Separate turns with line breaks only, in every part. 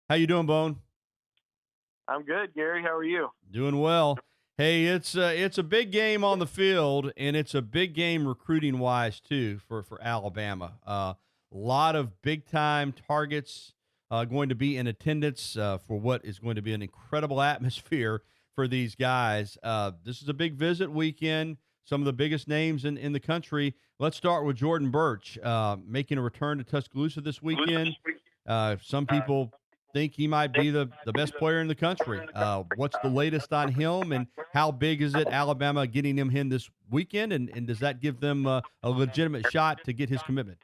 How you doing, Bone?
I'm good, Gary. How are you?
Doing well. Hey, it's a big game on the field, and it's a big game recruiting wise too for Alabama. A lot of big time targets going to be in attendance for what is going to be an incredible atmosphere for these guys. This is a big visit weekend. Some of the biggest names in the country. Let's start with Jordan Birch making a return to Tuscaloosa this weekend. Some people think he might be the best player in the country. What's the latest on him, and how big is it Alabama getting him in this weekend, and does that give them a legitimate shot to get his commitment?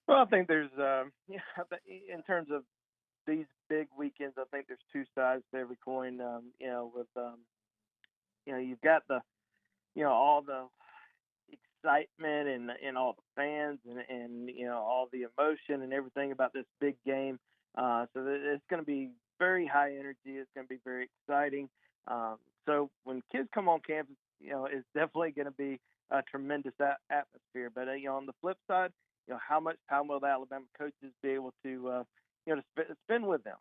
Well, I think there's, in terms of these big weekends, I think there's two sides to every coin. You've got all the excitement and all the fans and all the emotion and everything about this big game. It's going to be very high energy. It's going to be very exciting. So when kids come on campus, it's definitely going to be a tremendous atmosphere. But on the flip side, how much time will the Alabama coaches be able to spend with them,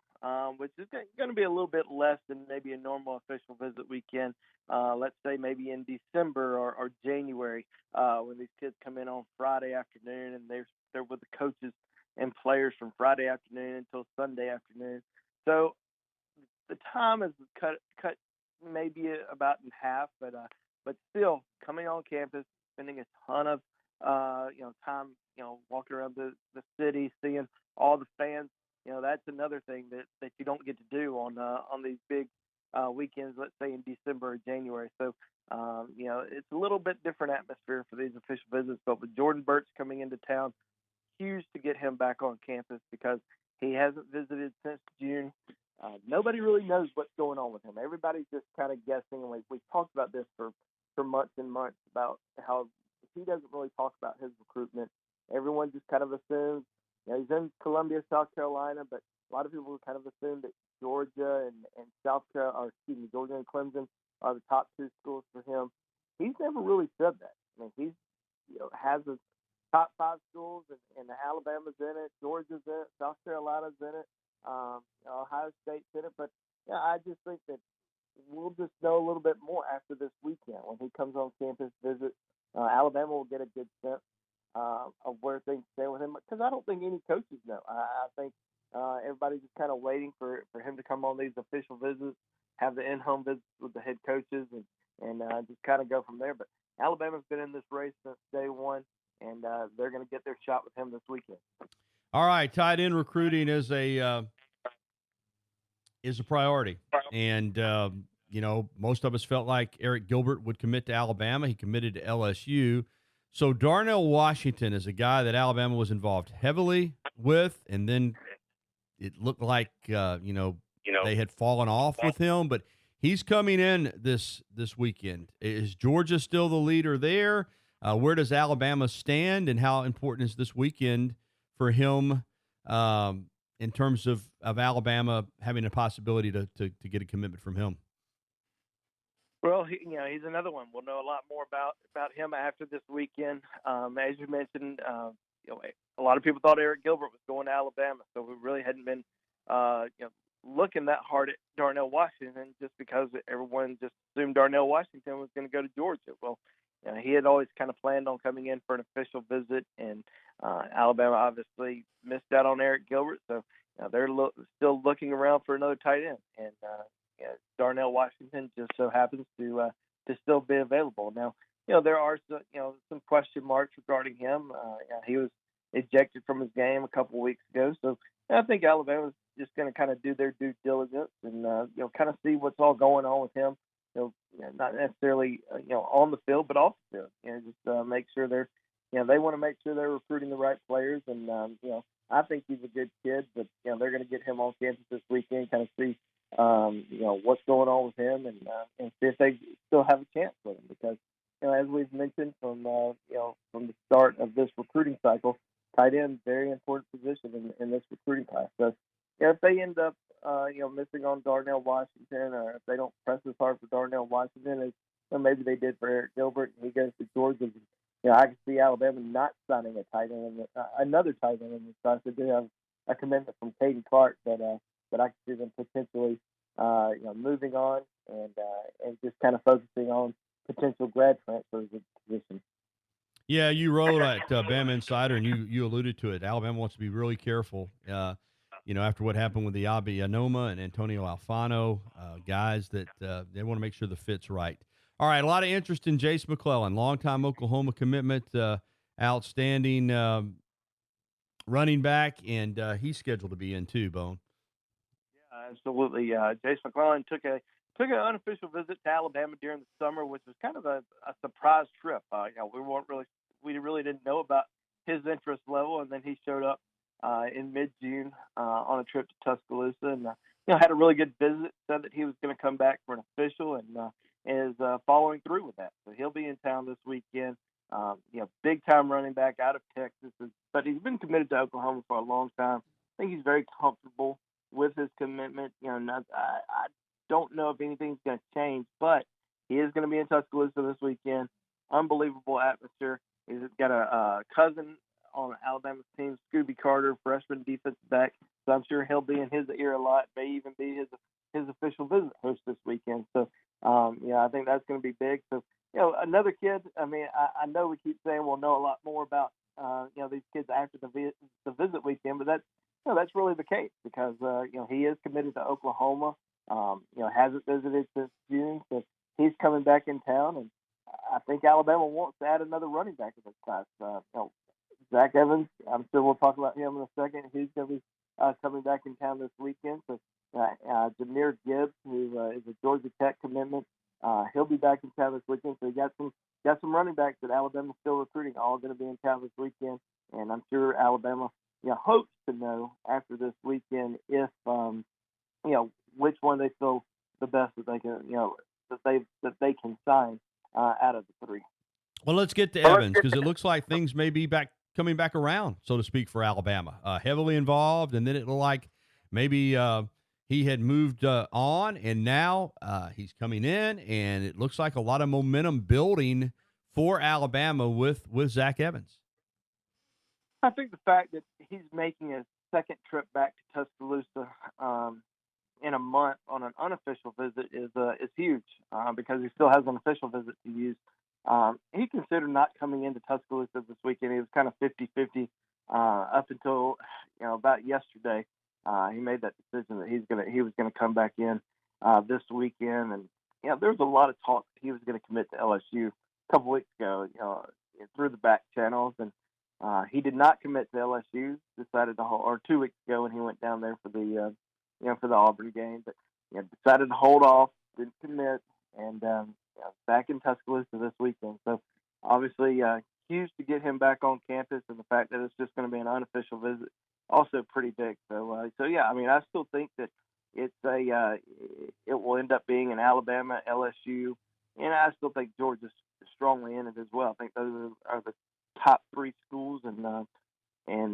which is going to be a little bit less than maybe a normal official visit weekend. Let's say maybe in December or January, when these kids come in on Friday afternoon and they're with the coaches and players from Friday afternoon until Sunday afternoon. So the time is cut maybe about in half, but still coming on campus, spending a ton of time walking around the city, seeing all the fans. That's another thing that you don't get to do on these big weekends. Let's say in December or January. So it's a little bit different atmosphere for these official visits. But with Jordan Burch coming into town, huge to get him back on campus because he hasn't visited since June. Nobody really knows what's going on with him. Everybody's just kind of guessing. And we've talked about this for months and months about how he doesn't really talk about his recruitment. Everyone just kind of assumes, he's in Columbia, South Carolina, but a lot of people kind of assume that Georgia and Georgia and Clemson are the top two schools for him. He's never really said that. I mean, he's has a top five schools, and Alabama's in it, Georgia's in it, South Carolina's in it, Ohio State's in it. But I just think that we'll just know a little bit more after this weekend when he comes on campus visit. Alabama will get a good sense of where things stand with him because I don't think any coaches know. I think everybody's just kind of waiting for him to come on these official visits, have the in-home visits with the head coaches, and just kind of go from there. But Alabama's been in this race since day one, and they're going to get their shot with him this weekend.
All right, tight end recruiting is a priority, and most of us felt like Eric Gilbert would commit to Alabama. He committed to LSU. So Darnell Washington is a guy that Alabama was involved heavily with, and then it looked like they had fallen off with him, but he's coming in this weekend. Is Georgia still the leader there? Where does Alabama stand, and how important is this weekend for him in terms of Alabama having a possibility to get a commitment from him?
Well, he's another one. We'll know a lot more about him after this weekend. As you mentioned, a lot of people thought Eric Gilbert was going to Alabama, so we really hadn't been, looking that hard at Darnell Washington just because everyone just assumed Darnell Washington was going to go to Georgia. Well, he had always kind of planned on coming in for an official visit, and Alabama obviously missed out on Eric Gilbert, so they're still looking around for another tight end, and Darnell Washington just so happens to still be available. Now, there are some question marks regarding him. He was ejected from his game a couple of weeks ago, so I think Alabama's just going to kind of do their due diligence and kind of see what's all going on with him. Not necessarily on the field, but off the field. Just make sure they want to make sure they're recruiting the right players, and I think he's a good kid, but they're going to get him on campus this weekend, kind of see what's going on with him, and see if they still have a chance with him. Because as we've mentioned from the start of this recruiting cycle, tight end very important position in this recruiting class. So if they end up missing on Darnell Washington, or if they don't press as hard for Darnell Washington as maybe they did for Eric Gilbert, and he goes to Georgia, I can see Alabama not signing a tight end, another tight end in this class. They do have a commitment from Caden Clark, but I can see them potentially moving on and just kind of focusing on potential grad transfers at the position.
Yeah, you wrote at BamaInsider, and you alluded to it. Alabama wants to be really careful. After what happened with the Abi Anoma and Antonio Alfano, guys that they want to make sure the fit's right. All right, a lot of interest in Jase McClellan, longtime Oklahoma commitment, outstanding running back, and he's scheduled to be in too, Bone.
Yeah, absolutely. Jase McClellan took an unofficial visit to Alabama during the summer, which was kind of a surprise trip. We really didn't know about his interest level, and then he showed up in mid-June on a trip to Tuscaloosa, and had a really good visit. Said that he was going to come back for an official, and is following through with that. So he'll be in town this weekend. Big time running back out of Texas, but he's been committed to Oklahoma for a long time. I think he's very comfortable with his commitment. I don't know if anything's going to change, but he is going to be in Tuscaloosa this weekend. Unbelievable atmosphere. He's got a cousin on Alabama's team, Scooby Carter, freshman defensive back. So I'm sure he'll be in his ear a lot. May even be his official visit host this weekend. So I think that's going to be big. So another kid. I mean, I know we keep saying we'll know a lot more about these kids after the visit weekend, but that's really the case because he is committed to Oklahoma. Hasn't visited since June, so he's coming back in town, and I think Alabama wants to add another running back in this class. Zack Evans, I'm sure we'll talk about him in a second. He's going to be coming back in town this weekend. So Jahmyr Gibbs, who is a Georgia Tech commitment, he'll be back in town this weekend. So you got some running backs that Alabama's still recruiting, all going to be in town this weekend. And I'm sure Alabama hopes to know after this weekend if which one they feel the best that they can that they can sign out of the three.
Well, let's get to Evans because it looks like things may be coming back around, so to speak, for Alabama. Heavily involved, and then it looked like maybe he had moved on, and now he's coming in, and it looks like a lot of momentum building for Alabama with Zack Evans.
I think the fact that he's making a second trip back to Tuscaloosa in a month on an unofficial visit is huge because he still has an official visit to use. He considered not coming into Tuscaloosa this weekend. He was kind of 50-50 up until about yesterday. He made that decision that he was gonna come back in this weekend, and there was a lot of talk that he was going to commit to LSU a couple weeks ago, through the back channels, and he did not commit to LSU. Decided to hold, or 2 weeks ago when he went down there for the for the Auburn game, but decided to hold off, didn't commit, and back in Tuscaloosa this weekend. So obviously huge to get him back on campus, and the fact that it's just going to be an unofficial visit also pretty big. So yeah, I mean, I still think that it will end up being an Alabama, LSU, and I still think Georgia's strongly in it as well. I think those are the top three schools, and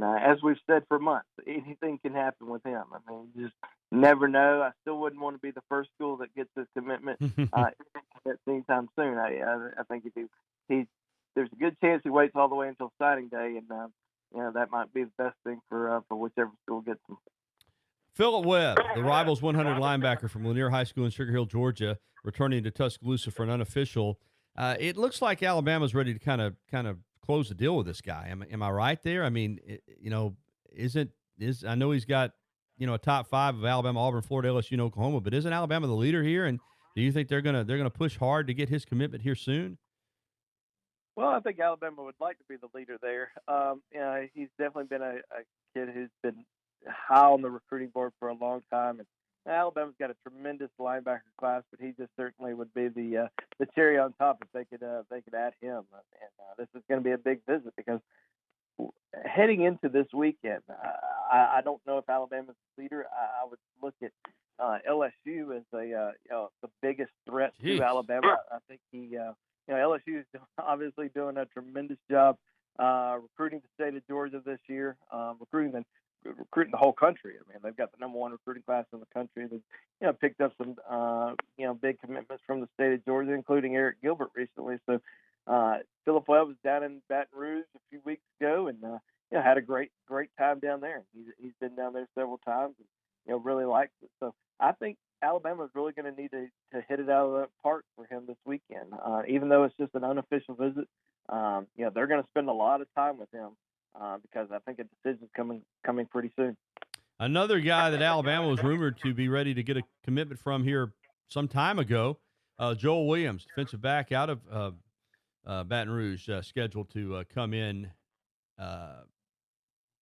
as we've said for months, anything can happen with him. I mean, you just never know. I still wouldn't want to be the first school that gets this commitment anytime soon. I think there's a good chance he waits all the way until signing day, and that might be the best thing for whichever school gets him.
Philip Webb, the Rivals 100 linebacker from Lanier High School in Sugar Hill, Georgia, returning to Tuscaloosa for an unofficial. It looks like Alabama's ready to kind of close the deal with this guy. Am I right there? I mean, I know he's got a top five of Alabama, Auburn, Florida, LSU, and Oklahoma, but isn't Alabama the leader here? And do you think they're gonna push hard to get his commitment here soon?
Well, I think Alabama would like to be the leader there. He's definitely been a kid who's been high on the recruiting board for a long time, and Alabama's got a tremendous linebacker class, but he just certainly would be the cherry on top if they could add him. And this is going to be a big visit because heading into this weekend, I don't know if Alabama's the leader. I would look at LSU as the biggest threat to Alabama. I think LSU is obviously doing a tremendous job recruiting the state of Georgia this year, recruiting the whole country. I mean, they've got the number one recruiting class in the country. They've picked up some big commitments from the state of Georgia, including Eric Gilbert recently. So Philip Webb was down in Baton Rouge a few weeks ago, and had a great time down there. He's been down there several times, and really likes it. So I think Alabama's really going to need to hit it out of the park for him this weekend. Even though it's just an unofficial visit, they're going to spend a lot of time with him because I think a decision's coming pretty soon.
Another guy that Alabama was rumored to be ready to get a commitment from here some time ago, Joel Williams, defensive back out of Baton Rouge, scheduled to come in.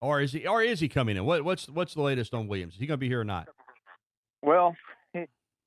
Or is he coming in? What's the latest on Williams? Is he going to be here or not?
Well,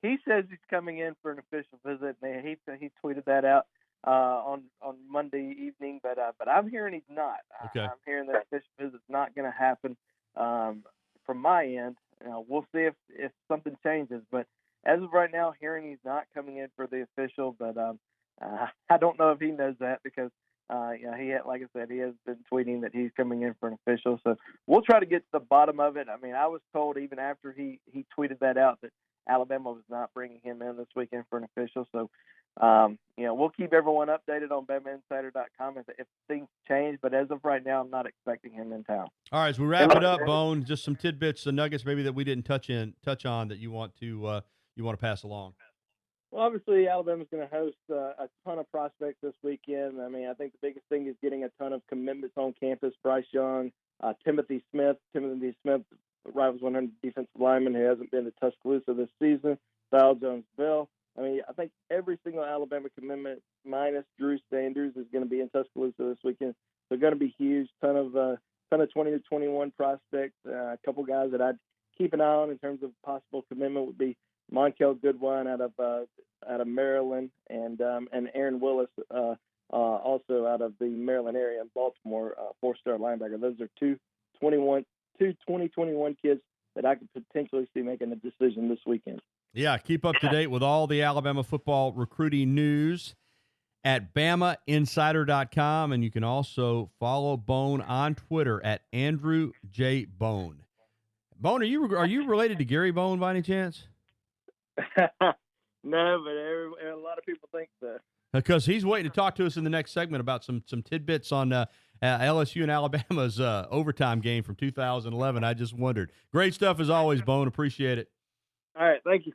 he says he's coming in for an official visit. He tweeted that out on Monday evening, but I'm hearing he's not.
Okay.
I'm hearing that official visit's not going to happen from my end. We'll see if something changes, but as of right now, hearing he's not coming in for the official. But I don't know if he knows that because like I said, he has been tweeting that he's coming in for an official. So we'll try to get to the bottom of it. I mean, I was told even after he tweeted that out that Alabama was not bringing him in this weekend for an official. So, we'll keep everyone updated on BamaInsider.com if things change. But as of right now, I'm not expecting him in town.
All right, as we wrap it up, Bone, just some tidbits, the nuggets maybe that we didn't touch on that you want to pass along.
Well, obviously, Alabama's going to host a ton of prospects this weekend. I mean, I think the biggest thing is getting a ton of commitments on campus. Bryce Young, Timothy Smith, Rivals 100 defensive lineman who hasn't been to Tuscaloosa this season, Val Jones-Bell. I mean, I think every single Alabama commitment minus Drew Sanders is going to be in Tuscaloosa this weekend. They're going to be huge. Ton of 20 to 21 prospects. A couple guys that I'd keep an eye on in terms of possible commitment would be Monkel Goodwine out of Maryland, and Aaron Willis also out of the Maryland area in Baltimore, 4-star linebacker. Those are two 2021 kids that I could potentially see making a decision this weekend.
Yeah, keep up to date with all the Alabama football recruiting news at BamaInsider.com, and you can also follow Bone on Twitter at Andrew J. Bone. Bone, are you related to Gary Bone by any chance?
No, but a lot of people think so.
Because he's waiting to talk to us in the next segment about some tidbits on LSU and Alabama's overtime game from 2011. I just wondered. Great stuff as always, Bone. Appreciate it.
All right, thank you.